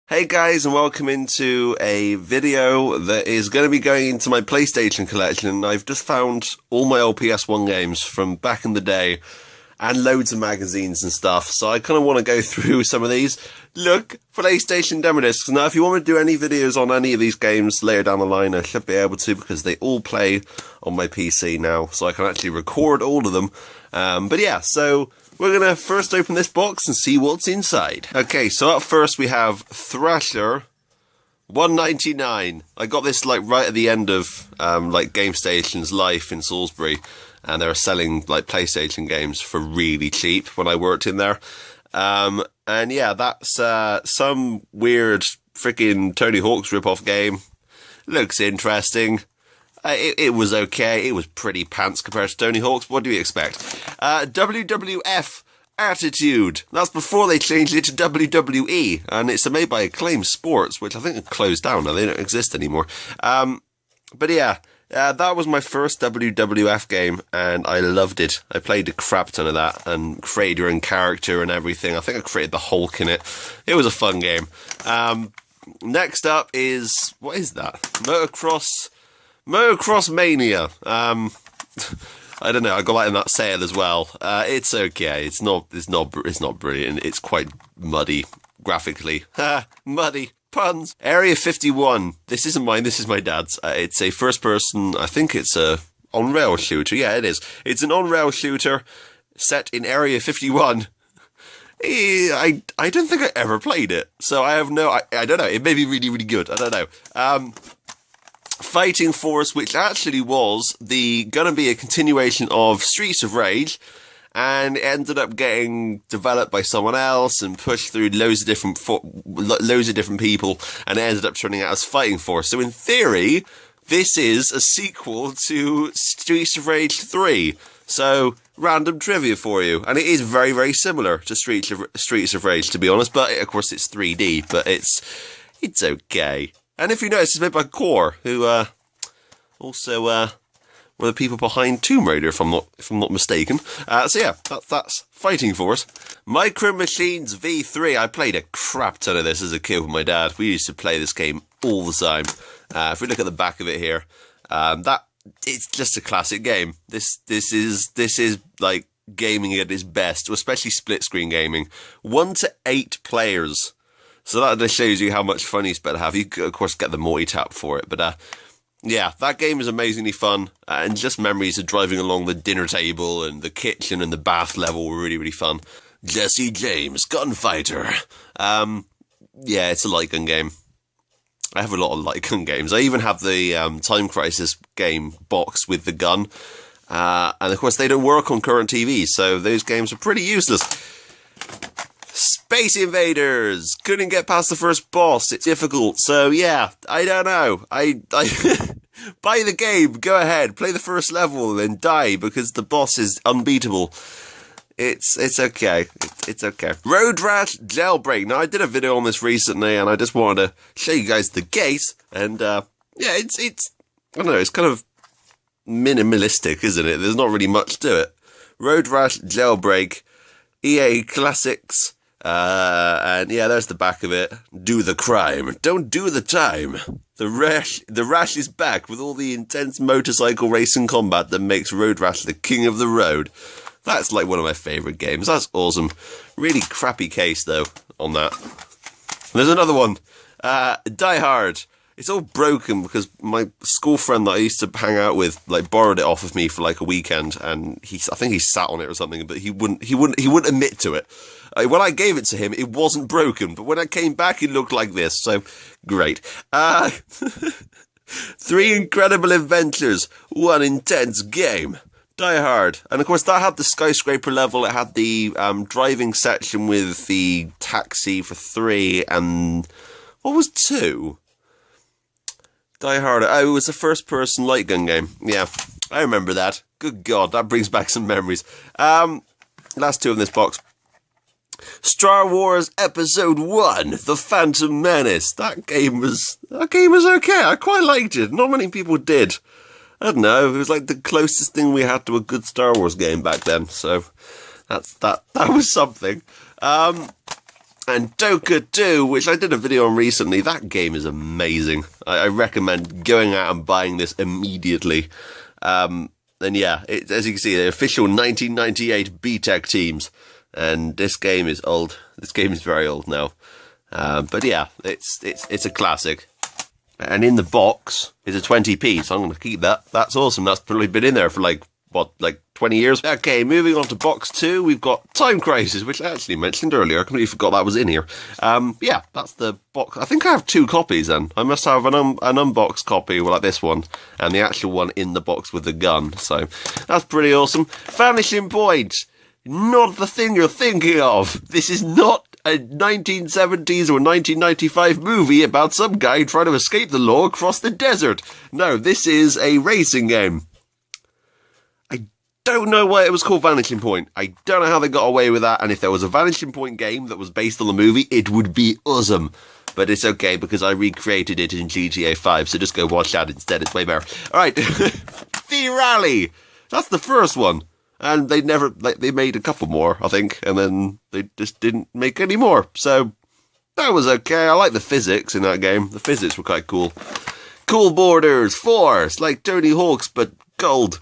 Hey guys, and welcome into a video that is going to be going into my PlayStation collection. I've just found all my old PS1 games from back in the day and loads of magazines and stuff, so I kind of want to go through some of these. Look, PlayStation demo discs. Now, if you want me to do any videos on any of these games later down the line, I should be able to, because they all play on my PC now, so I can actually record all of them. But yeah, so we're going to first open this box and see what's inside. Okay, so up first we have Thrasher, $1.99. I got this like right at the end of like Game Station's life in Salisbury, and they were selling like PlayStation games for really cheap when I worked in there. And yeah, that's some weird freaking Tony Hawk's rip-off game. Looks interesting. It was okay. It was pretty pants compared to Tony Hawk's. What do you expect? WWF Attitude. That's before they changed it to WWE. And it's made by Acclaim Sports, which I think are closed down now. They don't exist anymore. But yeah, that was my first WWF game, and I loved it. I played a crap ton of that and created your own character and everything. I think I created the Hulk in it. It was a fun game. Next up is... what is that? Motocross Mania. I don't know. I got that in that sale as well. It's okay. It's not brilliant. It's quite muddy graphically. Ha! Muddy puns. Area 51. This isn't mine. This is my dad's. It's a first-person. I think it's a on-rail shooter. Yeah, it is. It's an on-rail shooter set in Area 51. I don't think I ever played it, so I have no. I don't know. It may be really, really good. I don't know. Fighting Force, which actually was gonna be a continuation of Streets of Rage, and it ended up getting developed by someone else and pushed through loads of different people, and it ended up turning out as Fighting Force. So in theory, this is a sequel to Streets of Rage 3. So random trivia for you, and it is very, very similar to Streets of Rage, to be honest. But of course, it's 3D, but it's okay. And if you notice, it's made by Core, who also were the people behind Tomb Raider, if I'm not mistaken. So yeah, that's Fighting Force. Micro Machines V3. I played a crap ton of this as a kid with my dad. We used to play this game all the time. If we look at the back of it here, it's just a classic game. This is like gaming at its best, especially split screen gaming. 1 to 8 players. So that just shows you how much fun you better have. You could, of course, get the multi-tap for it. But yeah, that game is amazingly fun. And just memories of driving along the dinner table and the kitchen and the bath level were really, really fun. Jesse James, Gunfighter. Yeah, it's a light gun game. I have a lot of light gun games. I even have the Time Crisis game box with the gun. And of course, they don't work on current TVs, so those games are pretty useless. Space Invaders! Couldn't get past the first boss. It's difficult. So yeah, I don't know. I buy the game, go ahead, play the first level, and then die because the boss is unbeatable. It's okay. It's okay. Road Rash Jailbreak. Now, I did a video on this recently, and I just wanted to show you guys the case. And yeah, it's I don't know. It's kind of minimalistic, isn't it? There's not really much to it. Road Rash Jailbreak, EA Classics. And yeah, there's the back of it. Do the crime, don't do the time. The Rash is back with all the intense motorcycle racing combat that makes Road Rash the king of the road. That's like one of my favourite games. That's awesome. Really crappy case though on that. There's another one. Die Hard. It's all broken because my school friend that I used to hang out with like borrowed it off of me for like a weekend, and I think he sat on it or something, but he wouldn't admit to it. When I gave it to him, it wasn't broken, but when I came back, it looked like this. So great. 3 Incredible Adventures, 1 intense game. Die Hard. And of course, that had the skyscraper level. It had the driving section with the taxi for 3, and what was 2? Die Hard. Oh, it was a first-person light gun game. Yeah, I remember that. Good God, that brings back some memories. Last 2 in this box. Star Wars Episode 1, The Phantom Menace. That game was okay. I quite liked it. Not many people did. I don't know. It was like the closest thing we had to a good Star Wars game back then. So that was something. And Doka 2, which I did a video on recently, that game is amazing. I recommend going out and buying this immediately. And yeah, as you can see, the official 1998 BTEC teams. And this game is old. This game is very old now. But yeah, it's a classic. And in the box is a 20p, so I'm going to keep that. That's awesome. That's probably been in there for like 20 years. Okay, moving on to box 2, we've got Time Crisis, which I actually mentioned earlier. I completely forgot that was in here. Yeah, that's the box. I think I have 2 copies then. I must have an unboxed copy like this one, and the actual one in the box with the gun. So that's pretty awesome. Vanishing Point, not the thing you're thinking of. This is not a 1970s or 1995 movie about some guy trying to escape the law across the desert. No, this is a racing game. Don't know why it was called Vanishing Point. I don't know how they got away with that, and if there was a Vanishing Point game that was based on the movie, it would be awesome. But it's okay, because I recreated it in GTA 5, so just go watch that instead, it's way better. Alright, The Rally! That's the first one. And they made a couple more, I think, and then they just didn't make any more. So, that was okay. I like the physics in that game. The physics were quite cool. Cool Borders 4, it's like Tony Hawk's, but gold.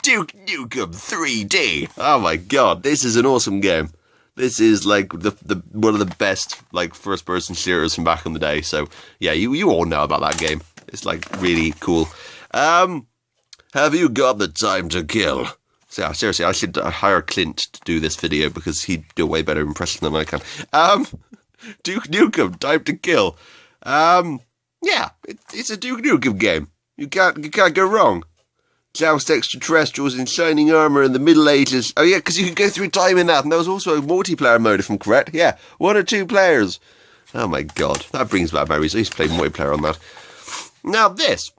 Duke Nukem 3D. Oh my god, this is an awesome game. This is like the one of the best like first person shooters from back in the day. So yeah, you all know about that game. It's like really cool. Have you got the time to kill? So yeah, seriously, I should hire Clint to do this video because he'd do a way better impression than I can. Duke Nukem, Time to Kill. Yeah, it's a Duke Nukem game. You can't go wrong. Joust extraterrestrials in shining armour in the Middle Ages. Oh yeah, because you can go through time in that, and there was also a multiplayer mode, if I'm correct. Yeah, 1 or 2 players. Oh my god, that brings back memories. I used to play multiplayer on that. Now this.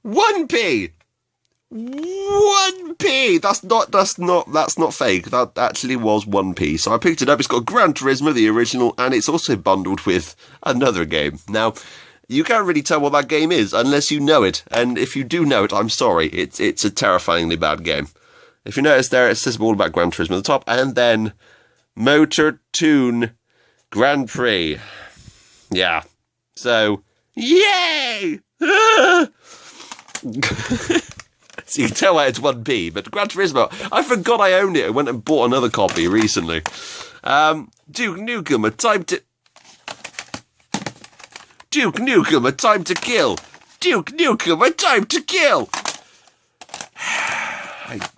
1p! 1p! That's not fake. That actually was 1p. So I picked it up. It's got Gran Turismo, the original, and it's also bundled with another game. Now, you can't really tell what that game is unless you know it. And if you do know it, I'm sorry. It's a terrifyingly bad game. If you notice there, it says all about Gran Turismo at the top. And then Motor Tune Grand Prix. Yeah. So, yay! So you can tell why it's 1p. But Gran Turismo, I forgot I owned it. I went and bought another copy recently. Duke Nukem, A Time to... Duke Nukem, A Time to Kill. Duke Nukem, A Time to Kill.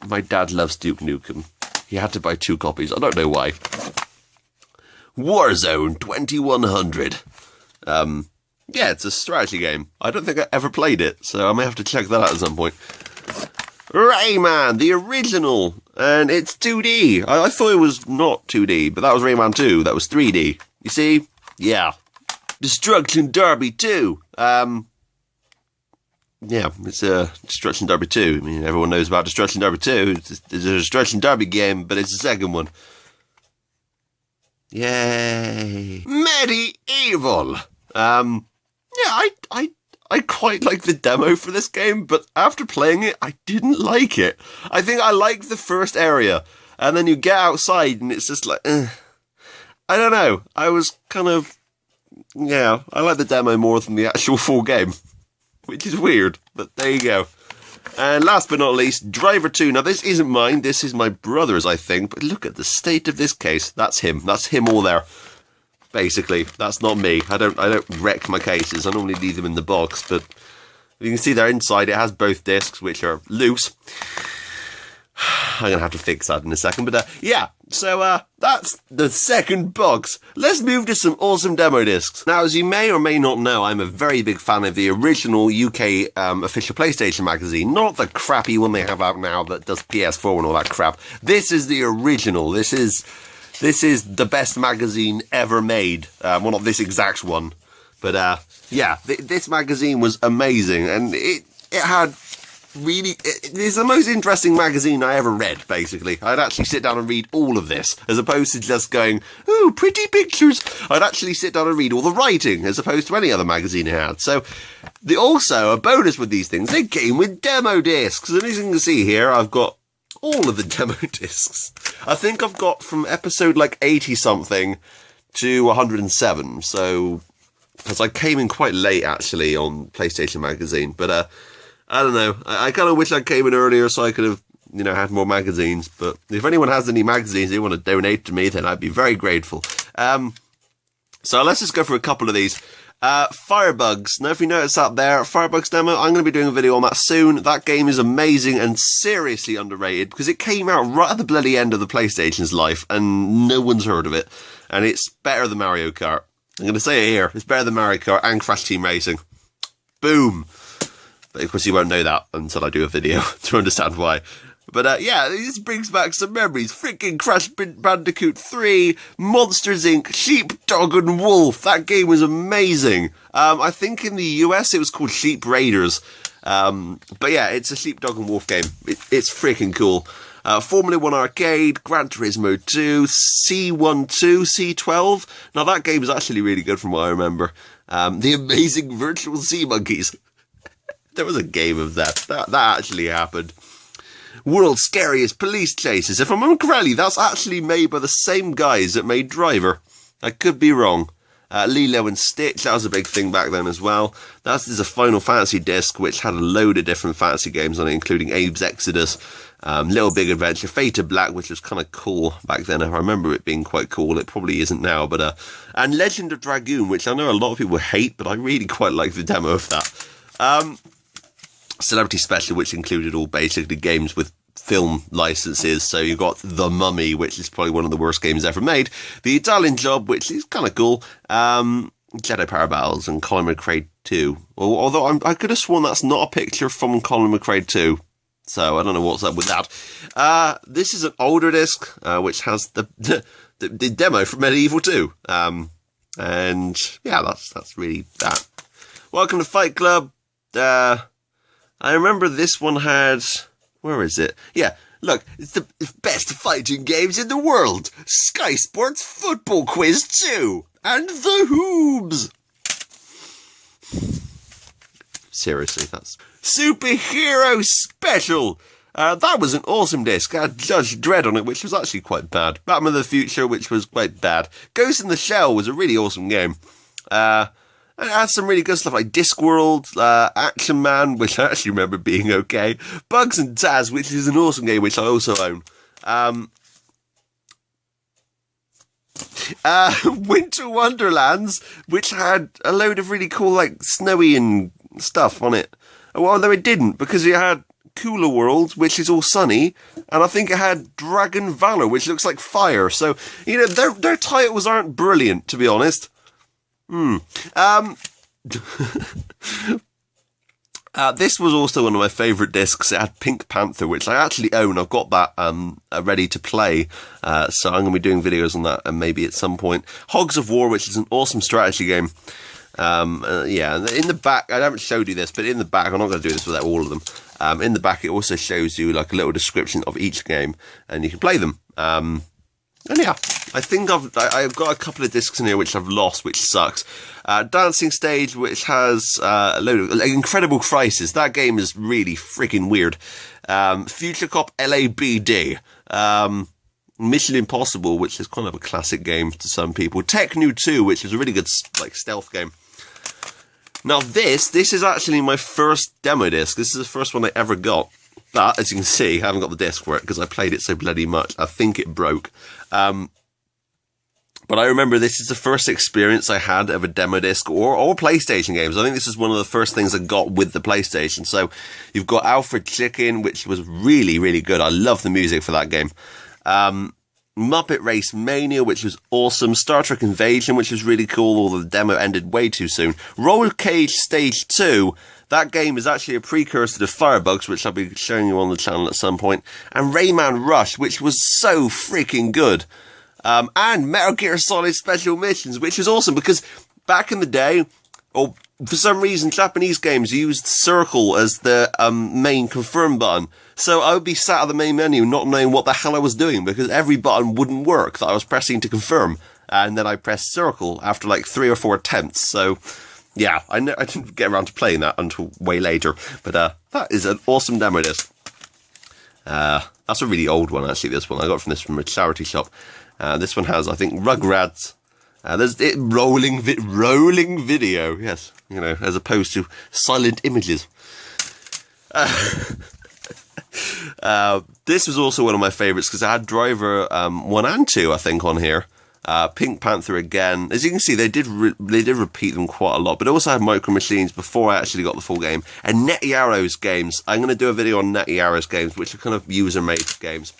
My dad loves Duke Nukem. He had to buy 2 copies. I don't know why. Warzone 2100. Yeah, it's a strategy game. I don't think I ever played it, so I may have to check that out at some point. Rayman, the original. And it's 2D. I thought it was not 2D, but that was Rayman 2. That was 3D. You see? Yeah. Destruction Derby 2. Yeah, it's Destruction Derby 2. I mean, everyone knows about Destruction Derby 2. It's a Destruction Derby game, but it's the second one. Yay. Medieval. Yeah, I quite like the demo for this game, but after playing it, I didn't like it. I think I liked the first area, and then you get outside, and it's just like, I don't know. I was kind of... Yeah, I like the demo more than the actual full game, which is weird, but there you go. And last but not least, Driver 2. Now, this isn't mine, this is my brother's, I think, but look at the state of this case. That's him all there. Basically, that's not me. I don't wreck my cases, I normally leave them in the box, but you can see there inside it has both discs, which are loose. I'm going to have to fix that in a second, but yeah, so that's the second box. Let's move to some awesome demo discs. Now, as you may or may not know, I'm a very big fan of the original UK official PlayStation magazine, not the crappy one they have out now that does PS4 and all that crap. This is the original. This is the best magazine ever made. Well, not this exact one, but yeah, this magazine was amazing, and it had... Really, it's the most interesting magazine I ever read, basically. I'd actually sit down and read all of this, as opposed to just going, ooh, pretty pictures. I'd actually sit down and read all the writing, as opposed to any other magazine it had. So, also, a bonus with these things, they came with demo discs. And as you can see here, I've got all of the demo discs. I think I've got from episode like 80 something to 107. So, because I came in quite late actually on PlayStation Magazine, but I don't know. I kind of wish I came in earlier so I could have, you know, had more magazines. But if anyone has any magazines they want to donate to me, then I'd be very grateful. So let's just go for a couple of these. Firebugs. Now, if you notice that there, Firebugs demo, I'm going to be doing a video on that soon. That game is amazing and seriously underrated because it came out right at the bloody end of the PlayStation's life and no one's heard of it. And it's better than Mario Kart. I'm going to say it here. It's better than Mario Kart and Crash Team Racing. Boom. But of course you won't know that until I do a video to understand why. But yeah, this brings back some memories. Freaking Crash Bandicoot 3, Monsters Inc., Sheepdog and Wolf. That game was amazing. I think in the US it was called Sheep Raiders. But yeah, it's a Sheepdog and Wolf game. It's freaking cool. Formula 1 Arcade, Gran Turismo 2, C12, C12. Now that game is actually really good from what I remember. The Amazing Virtual Sea Monkeys. There was a game of that. That actually happened. World's Scariest Police Chases. If I remember correctly, that's actually made by the same guys that made Driver. I could be wrong. Lilo and Stitch, that was a big thing back then as well. There's a Final Fantasy disc which had a load of different fantasy games on it, including Abe's Exodus, Little Big Adventure, Fate of Black, which was kind of cool back then. I remember it being quite cool. It probably isn't now, but and Legend of Dragoon, which I know a lot of people hate, but I really quite like the demo of that. Celebrity Special, which included all basically games with film licenses. So you got The Mummy, which is probably one of the worst games ever made. The Italian Job, which is kind of cool. Jedi Power Battles and Colin McRae 2. Although I could have sworn that's not a picture from Colin McRae 2. So I don't know what's up with that. This is an older disc, which has the demo from Medieval 2. And yeah, that's really that. Welcome to Fight Club. I remember this one had... Where is it? Yeah, look, it's the best fighting games in the world. Sky Sports Football Quiz 2. And the Hoobs. Seriously, that's... Superhero Special. That was an awesome disc. It had Judge Dredd on it, which was actually quite bad. Batman of the Future, which was quite bad. Ghost in the Shell was a really awesome game. And it had some really good stuff like Discworld, Action Man, which I actually remember being okay. Bugs and Taz, which is an awesome game, which I also own. Winter Wonderlands, which had a load of really cool, like, snowy and stuff on it. Well, although it didn't, because it had Cooler World, which is all sunny, and I think it had Dragon Valor, which looks like fire. So, you know, their titles aren't brilliant, to be honest. This was also one of my favourite discs. It had Pink Panther, which I actually own. I've got that ready to play, so I'm going to be doing videos on that maybe at some point. Hogs of War, which is an awesome strategy game. Yeah, in the back, I haven't showed you this, but in the back, I'm not going to do this without all of them. In the back, it also shows you like a little description of each game, and you can play them. And yeah, I think I've got a couple of discs in here which I've lost, which sucks. Dancing Stage, which has a load of Incredible Crisis. That game is really freaking weird. Future Cop LABD. Mission Impossible, which is kind of a classic game to some people. Teknu 2, which is a really good like stealth game. Now this is actually my first demo disc. This is the first one I ever got. But, as you can see, I haven't got the disc for it because I played it so bloody much. I think it broke. But I remember this is the first experience I had of a demo disc or PlayStation games. I think this is one of the first things I got with the PlayStation. So, you've got Alfred Chicken, which was really, really good. I love the music for that game. Muppet Race Mania, which was awesome. Star Trek Invasion, which was really cool, although the demo ended way too soon. Roller Cage Stage 2... That game is actually a precursor to Firebugs, which I'll be showing you on the channel at some point. And Rayman Rush, which was so freaking good. And Metal Gear Solid Special Missions, which was awesome because back in the day, or for some reason, Japanese games used circle as the main confirm button. So I would be sat at the main menu not knowing what the hell I was doing because every button wouldn't work that I was pressing to confirm. And then I pressed circle after like 3 or 4 attempts. So... yeah, I didn't get around to playing that until way later, but that is an awesome demo disc. That's a really old one, actually, this one. I got from a charity shop. This one has, I think, Rugrats. There's it rolling video, yes, you know, as opposed to silent images. This was also one of my favourites because I had Driver 1 and 2, I think, on here. Pink Panther again. As you can see, they did repeat them quite a lot, but I also had Micro Machines before I actually got the full game. And Netty Arrow's games. I'm going to do a video on Netty Arrow's games, which are kind of user-made games.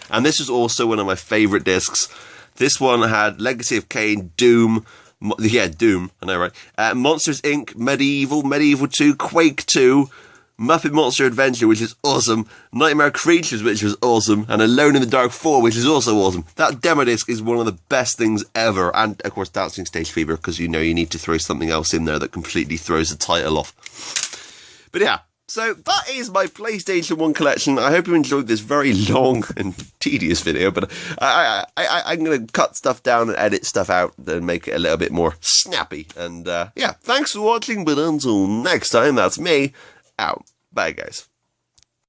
And this was also one of my favourite discs. This one had Legacy of Kain, Doom, Doom, I know, right? Monsters Inc., Medieval 2, Quake 2, Muppet Monster Adventure, which is awesome, Nightmare Creatures, which was awesome, and Alone in the Dark 4, which is also awesome. That demo disc is one of the best things ever, and of course Dancing Stage Fever, because you know you need to throw something else in there that completely throws the title off. But yeah, so that is my PlayStation 1 collection. I hope you enjoyed this very long and tedious video, but I'm going to cut stuff down and edit stuff out and make it a little bit more snappy. And yeah, thanks for watching, but until next time, that's me, out. Bye, guys.